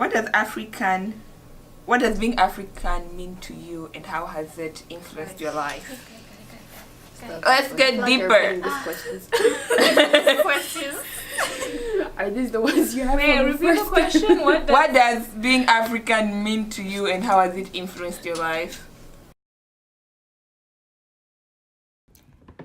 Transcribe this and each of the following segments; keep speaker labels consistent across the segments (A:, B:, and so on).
A: what does being African mean to you, and how has it influenced your life? Let's get deeper.
B: Questions.
C: Are these the ones you have?
B: Repeat the question.
A: What does being African mean to you, and how has it influenced your life?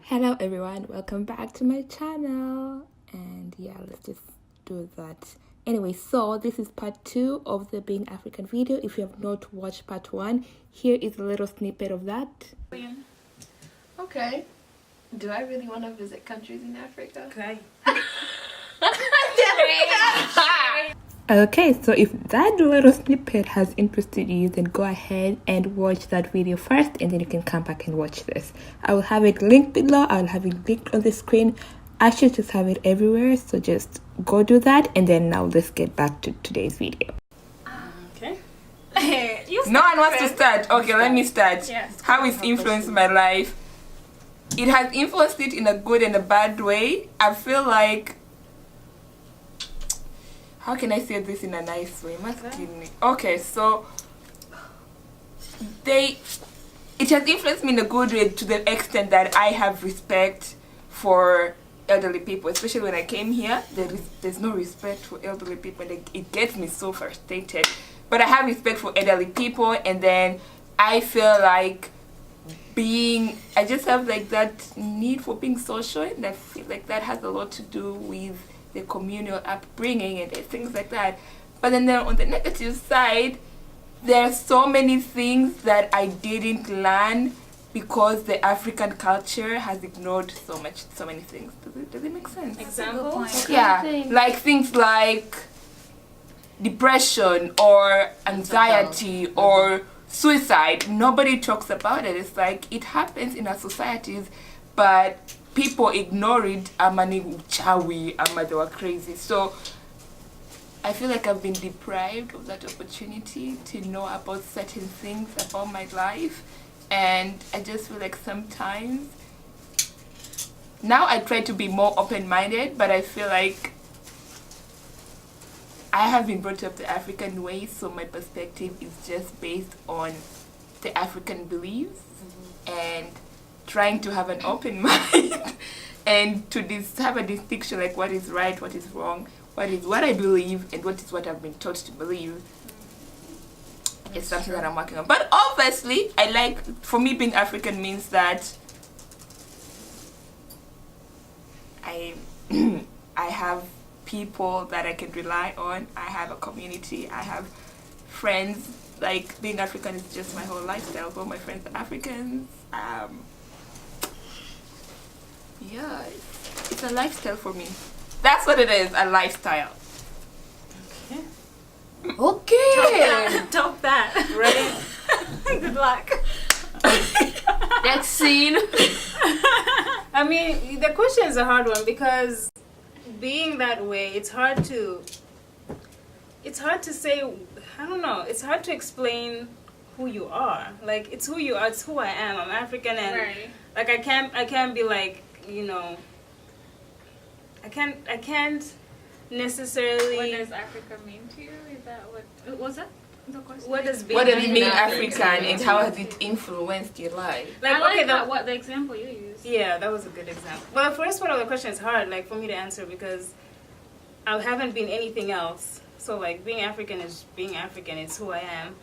C: Hello everyone, welcome back to my channel. And yeah, let's just do that. Anyway, so this is part 2 of the Being African video. If you have not watched part 1, here is a little snippet of that.
B: Okay. Do I really want to visit countries in Africa?
C: Okay. Okay, so if that little snippet has interested you, then go ahead and watch that video first, and then you can come back and watch this. I will have it linked below. I will have it linked on the screen. I should just have it everywhere, so just go do that, and then now let's get back to today's video.
B: Okay.
A: No one wants to start. Okay, let me start.
B: Yes.
A: How it's influenced my life? It has influenced it in a good and a bad way. I feel like, how can I say this in a nice way? Okay, so it has influenced me in a good way to the extent that I have respect for elderly people, especially when I came here. There's no respect for elderly people, and it gets me so frustrated. But I have respect for elderly people, and then I feel like I just have like that need for being social, and I feel like that has a lot to do with the communal upbringing and things like that. But then on the negative side, there are so many things that I didn't learn because the African culture has ignored so many things. Does it make sense?
B: Example?
A: Yeah, like things like depression or anxiety or suicide. Nobody talks about it. It's like it happens in our societies, but people ignore it. They were crazy. So I feel like I've been deprived of that opportunity to know about certain things about my life. And I just feel like sometimes now I try to be more open-minded, but I feel like I have been brought up the African way, so my perspective is just based on the African beliefs and trying to have an open mind and to have a distinction, like what is right, what is wrong, what is what I believe, and what is what I've been taught to believe. It's something that I'm working on. But obviously, for me, being African means that I have people that I can rely on. I have a community. I have friends. Like, being African is just my whole lifestyle. All my friends are Africans. Yeah, it's a lifestyle for me. That's what it is, a lifestyle.
B: Okay. Top that. Ready? Good luck.
A: Next scene.
B: I mean, the question is a hard one because being that way, it's hard to say, I don't know, it's hard to explain who you are. Like, it's who you are, it's who I am. I'm African, and like I can't be like, you know, I can't necessarily.
D: What does Africa mean to you? Is that what was that the question?
B: What does
A: being African and how has it influenced your life?
D: Like, what the example you used.
B: Yeah, that was a good example. Well, the first part of the question is hard, like, for me to answer because I haven't been anything else. So, like, being African is being African. It's who I am.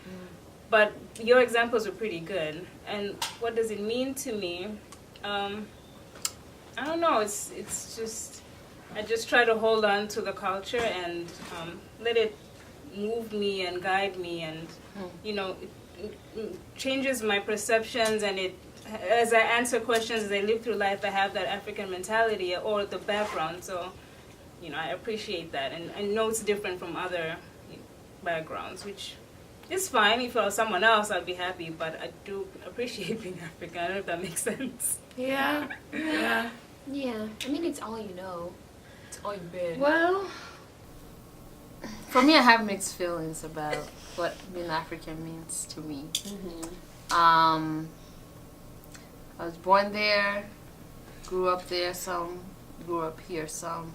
B: But your examples were pretty good. And what does it mean to me? I don't know. It's just, I just try to hold on to the culture and let it move me and guide me, and you know, it changes my perceptions, and as I answer questions, as I live through life, I have that African mentality or the background. So, you know, I appreciate that, and I know it's different from other backgrounds, which is fine. If I was someone else, I'd be happy, but I do appreciate being African. I don't know if that makes sense.
A: Yeah. Yeah.
E: Yeah. I mean, it's all you know. It's all you've been.
D: Well, for me, I have mixed feelings about what being African means to me. I was born there, grew up there some, grew up here some.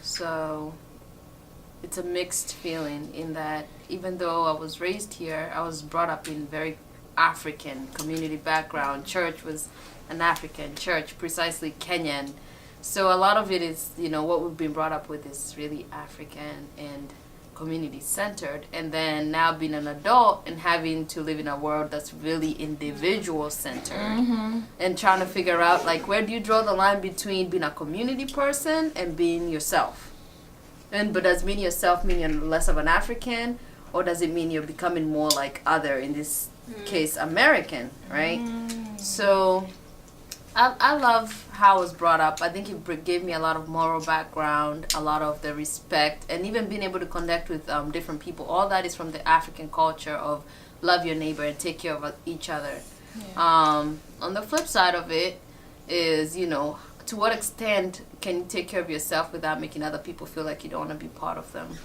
D: So it's a mixed feeling in that even though I was raised here, I was brought up in very African community background. Church was an African church, precisely Kenyan. So a lot of it is, you know, what we've been brought up with is really African and community centered. And then now being an adult and having to live in a world that's really individual centered and trying to figure out, like, where do you draw the line between being a community person and being yourself? But does being yourself mean you're less of an African, or does it mean you're becoming more like other, in this case, American, right? So I love how I was brought up. I think it gave me a lot of moral background, a lot of the respect, and even being able to connect with different people. All that is from the African culture of love your neighbor and take care of each other. Yeah. On the flip side of it is, you know, to what extent can you take care of yourself without making other people feel like you don't want to be part of them?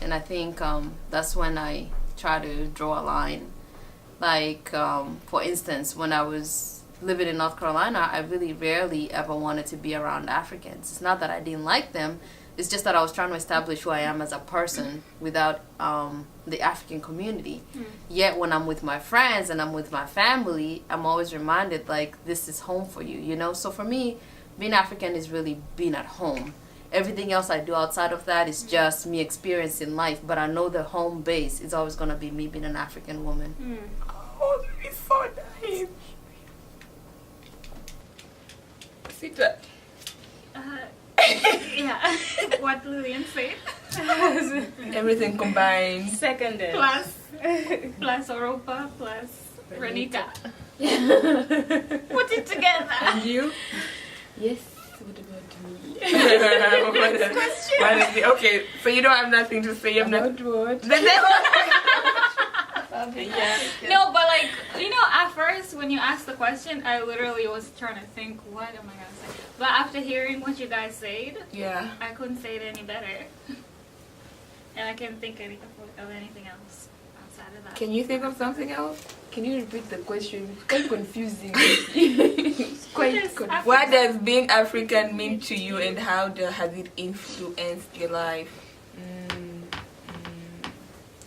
D: And I think that's when I try to draw a line. Like, for instance, when I was living in North Carolina, I really rarely ever wanted to be around Africans. It's not that I didn't like them. It's just that I was trying to establish who I am as a person without the African community. Yet when I'm with my friends and I'm with my family, I'm always reminded, like, this is home for you, you know? So for me, being African is really being at home. Everything else I do outside of that is just me experiencing life, but I know the home base is always going to be me being an African woman.
A: Oh, that is so nice. Sit down.
F: Yeah, what Lillian said.
A: Everything combined.
B: Seconded.
F: Plus Europa, plus Renita. Put it together.
A: And you?
E: Yes, what about me?
A: Okay, so you don't have nothing to say. I'm not.
E: What?
A: Yeah.
F: No, but like, you know, at first when you asked the question, I literally was trying to think, what am I gonna say? But after hearing what you guys said,
A: Yeah.
F: I couldn't say it any better. And I can't think of anything else outside of that.
A: Can you think of something else? Can you repeat the question? It's quite confusing. It's quite confusing. What does being African mean to you, and how has it influenced your life?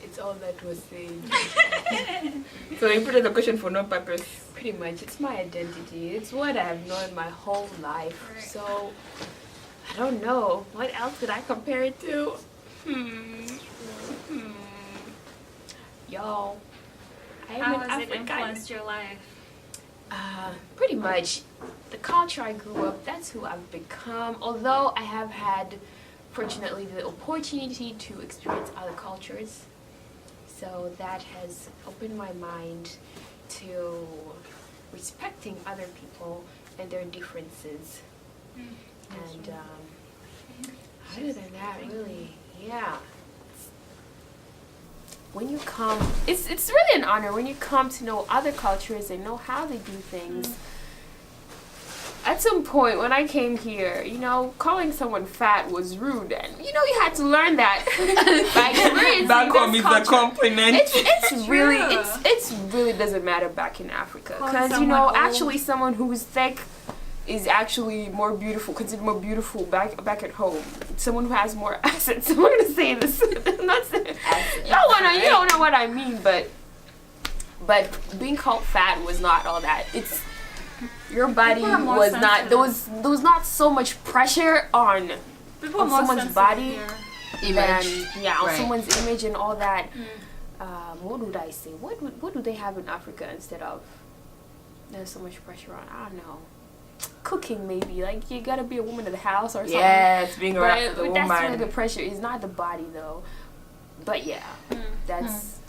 E: It's all that was said.
A: So you put it as a question for no purpose.
E: Pretty much, it's my identity. It's what I've known my whole life.
F: Right.
E: So, I don't know. What else could I compare it to? Y'all, I'm
F: How
E: an
F: has it
E: African.
F: influenced your life?
E: Pretty much, the culture I grew up, that's who I've become. Although I have had, fortunately, the opportunity to experience other cultures. So that has opened my mind to respecting other people and their differences. And other than that, really, yeah. When you come, it's really an honor when you come to know other cultures and know how they do things. At some point when I came here, you know, calling someone fat was rude, and you know you had to learn that by experiencing
A: Back home
E: this
A: is a
E: culture.
A: compliment.
E: It's really it's really doesn't matter back in Africa, because you know actually someone who's thick is actually more beautiful, considered more beautiful back at home. Someone who has more assets. I'm gonna say this. I'm not saying you don't know what I mean, but being called fat was not all that. It's your body was not there was not so much pressure on someone's body
D: Image.
E: and on
D: Right.
E: someone's image and all that. What would I say? What do they have in Africa instead of there's so much pressure on? I don't know. Cooking maybe, like you gotta be a woman of the house or something.
A: Yes, being around the
E: But that's where
A: woman.
E: the pressure is, not the body though. But yeah, that's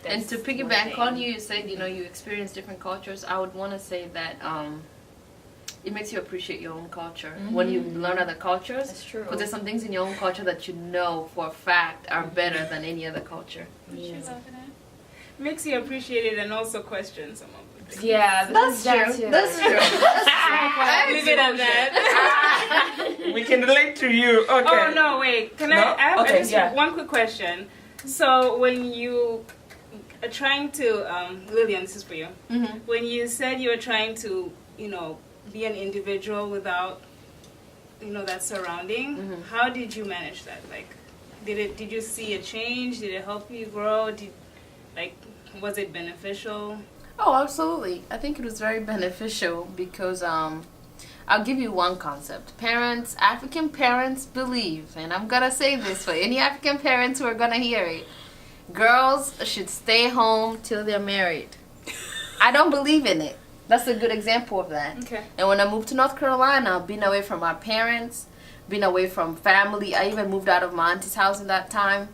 D: And to piggyback on you said, you know, you experience different cultures. I would want to say that it makes you appreciate your own culture when you learn other cultures.
E: That's true.
D: Because there's some things in your own culture that you know for a fact are better than any other culture.
B: Makes you appreciate it and also question some of the things.
E: Yeah,
D: That's true. That's true.
B: Leave it at that.
A: We can relate to you. Okay.
B: Oh no, wait. Can
A: No?
B: I have
A: Okay,
B: just
A: yeah.
B: one quick question? So when you are trying to, Lillian, this is for you. When you said you were trying to, you know, be an individual without, you know, that surrounding, how did you manage that? Like, Did you see a change? Did it help you grow? Was it beneficial?
D: Oh, absolutely. I think it was very beneficial because I'll give you one concept. African parents believe, and I'm gonna say this for any African parents who are gonna hear it, girls should stay home till they're married. I don't believe in it. That's a good example of that.
B: Okay.
D: And when I moved to North Carolina, being away from my parents, being away from family, I even moved out of my auntie's house in that time.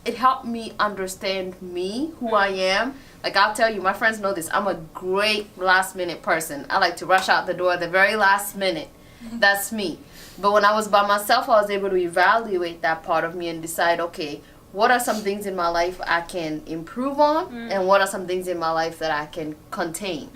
D: It helped me understand me, who I am. Like, I'll tell you, my friends know this. I'm a great last-minute person. I like to rush out the door at the very last minute. That's me. But when I was by myself, I was able to evaluate that part of me and decide, okay, what are some things in my life I can improve on, and what are some things in my life that I can contain.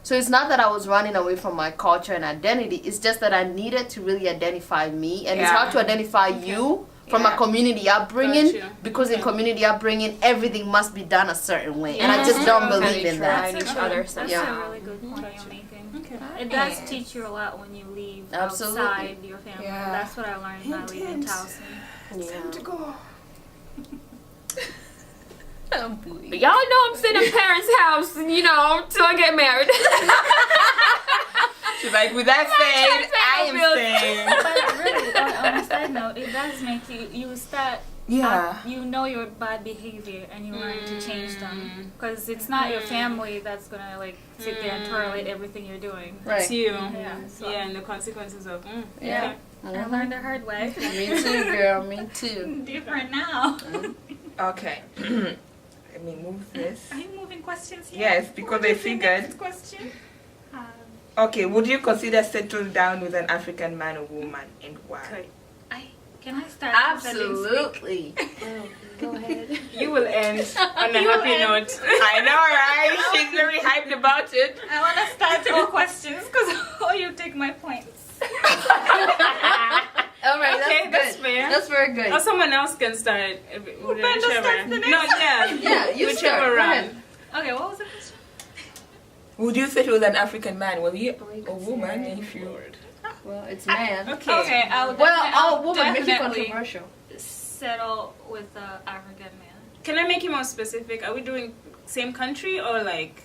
D: So it's not that I was running away from my culture and identity. It's just that I needed to really identify me. And it's hard to identify you from a community upbringing, because in community upbringing, everything must be done a certain way. And I just don't believe in that.
F: That's a really good point you're making. It does teach you a lot when you leave outside your family. That's what I learned by leaving Towson.
E: It's time to go. But y'all know I'm sitting in parents' house, you know, till I get married. She's like, with that said, I am staying.
F: But really, on a side note, it does make you start. You know your bad behavior and you learn to change them, because it's not your family that's gonna like sit there and tolerate everything you're doing.
B: Right. It's you. And the consequences of.
F: I learned the hard way.
D: Me too, girl. Me too.
F: Different now.
A: Okay. Let me move this.
F: Are you moving questions here?
A: Yes, because I figured.
F: Next question.
A: Okay, would you consider settled down with an African man or woman, and why?
F: Can I start?
D: Absolutely.
E: Go ahead.
B: You will end on a happy note.
A: I know, right? She's very hyped about it.
F: I want to start all questions because you take my points.
D: All right,
B: Okay, that's fair.
D: That's very good.
B: Or someone else can start. Whichever.
D: You
B: whichever
D: start.
B: round.
F: Okay, what was the question?
A: Would you settle with an African man? Well, you a woman if you...
D: Well, it's man.
F: Okay, I would
D: woman, make it
F: definitely
D: controversial.
F: settle with an African man.
B: Can I make it more specific? Are we doing same country or like?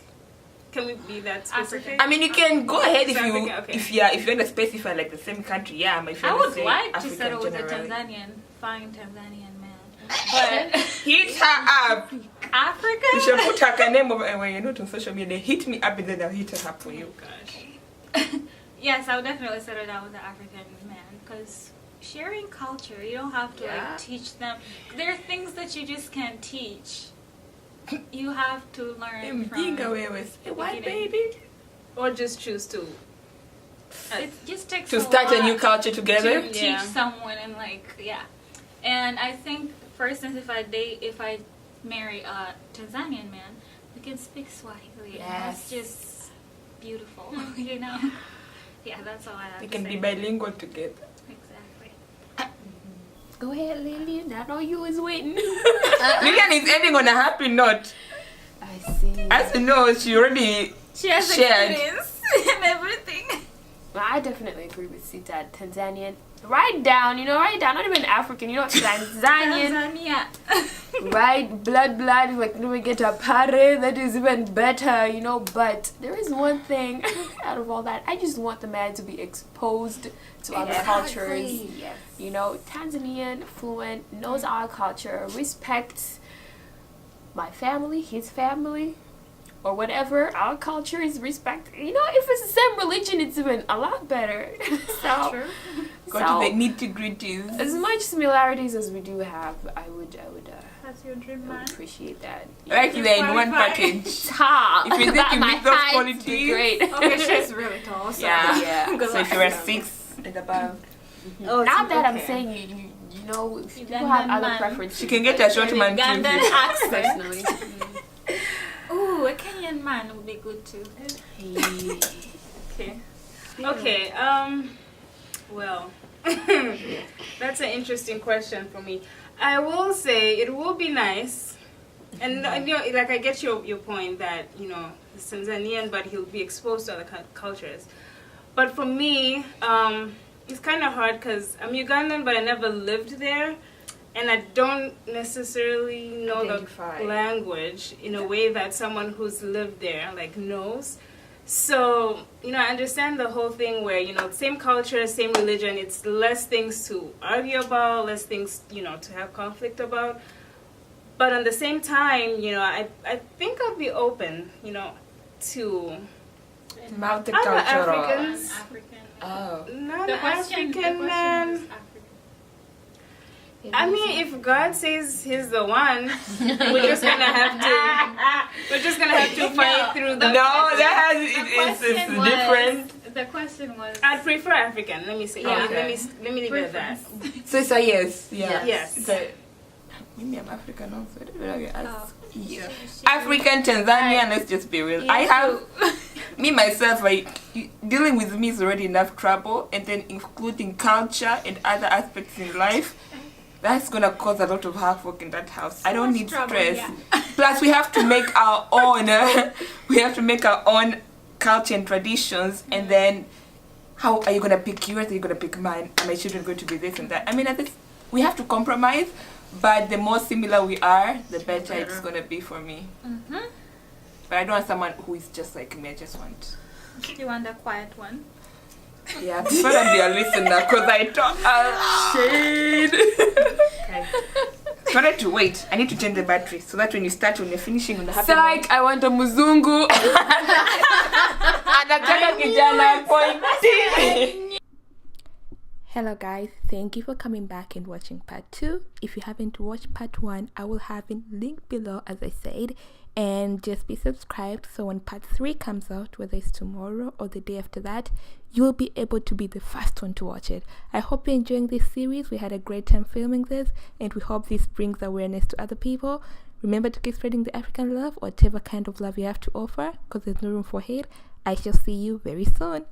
B: Can we be that specific?
A: I mean, you can go ahead if
B: So
A: you
B: Africa, okay.
A: if you want to specify like the same country. Yeah, but if you
F: I
A: want to
F: would
A: say
F: like to
A: African
F: settle with a
A: generally.
F: fine Tanzanian man. But
A: Hit her up.
F: Africa?
A: You should put her name over when you're not on social media. Hit me up and then I'll hit her up for you.
B: Gosh.
F: Yes, I would definitely settle down with an African man, because sharing culture, you don't have to like teach them. There are things that you just can't teach. You have to learn from
A: a white baby.
B: Or just choose to.
F: It just takes
A: To
F: a
A: start a
F: lot
A: new culture together.
F: to teach someone, and and I think, for instance, if I marry a Tanzanian man, we can speak Swahili. And that's just beautiful, you know. Yeah, that's all I have
A: They
F: to
A: can
F: say.
A: be bilingual together.
F: Exactly.
E: Go ahead, Lillian. I know you was waiting.
A: Lillian is ending on a happy note.
E: I see.
A: As you know, she already
F: She has
A: shared.
F: experience and everything.
E: Well, I definitely agree with Sita. Tanzanian. Write down, not even African, Tanzanian.
F: Tanzania.
E: Right, blood, like we get a pare, that is even better, but there is one thing out of all that. I just want the man to be exposed to other cultures.
F: Yes.
E: Tanzanian, fluent, knows our culture, respects my family, his family, or whatever. Our culture is respect. If it's the same religion, it's even a lot better. So,
F: True.
A: Go to the nitty-gritties.
E: as much similarities as we do have, I would
F: That's your dream
E: I
F: man.
E: would appreciate that.
A: Right there in one package.
E: Top.
A: If you think you meet those qualities,
E: great.
F: Okay, she's really tall. So.
A: Yeah.
E: Yeah.
A: So if you are 6 and above,
E: Not that I'm saying if people have other preferences.
A: she can get a short man
F: Ugandan
A: too.
F: accent.
E: Personally.
F: Ooh, a Kenyan man would be good too.
B: Okay. Okay. Well, that's an interesting question for me. I will say it will be nice, and like I get your point that he's Tanzanian, but he'll be exposed to other cultures. But for me, it's kind of hard because I'm Ugandan, but I never lived there, and I don't necessarily know
E: Identify.
B: the language in a way that someone who's lived there like knows. So, you know, I understand the whole thing where, you know, same culture, same religion, it's less things to argue about, less things, you know, to have conflict about. But at the same time, you know, I think I'll be open, you know, to other
E: Multicultural.
B: Africans.
F: African.
E: Oh.
B: Non-African man.
F: was African.
B: I mean, if God says He's the one, we're just gonna have to fight through the.
E: No, it's different.
F: The question was.
B: I'd prefer African. Let me say.
F: Yeah.
B: Let me leave it at that.
E: So it's a yes. Yeah.
B: Yes.
E: So, maybe I'm African also. I don't know how you ask.
B: Yeah.
E: African, Tanzanian, let's just be real. I have, me myself, dealing with me is already enough trouble, and then including culture and other aspects in life, that's gonna cause a lot of havoc in that house. I don't need stress. Plus, we have to make our own, culture and traditions, and then how are you gonna pick yours? Are you gonna pick mine? Are my children going to be this and that? I mean, we have to compromise. But the more similar we are, the better it's gonna be for me.
F: Mm-hmm.
E: But I don't want someone who is just like me. I just want.
F: You want a quiet one?
E: Yeah, I prefer to be a listener because I talk shade. Okay. So I need to wait. I need to change the battery so that when you start, when you're finishing, on the happy. Like I want a muzungu. Anataka kijana pointy.
C: Hello guys, thank you for coming back and watching part 2. If you haven't watched part 1, I will have it linked below as I said, and just be subscribed so when part 3 comes out, whether it's tomorrow or the day after that, you'll be able to be the first one to watch it. I hope you're enjoying this series. We had a great time filming this, and we hope this brings awareness to other people. Remember to keep spreading the African love, or whatever kind of love you have to offer, because there's no room for hate. I shall see you very soon.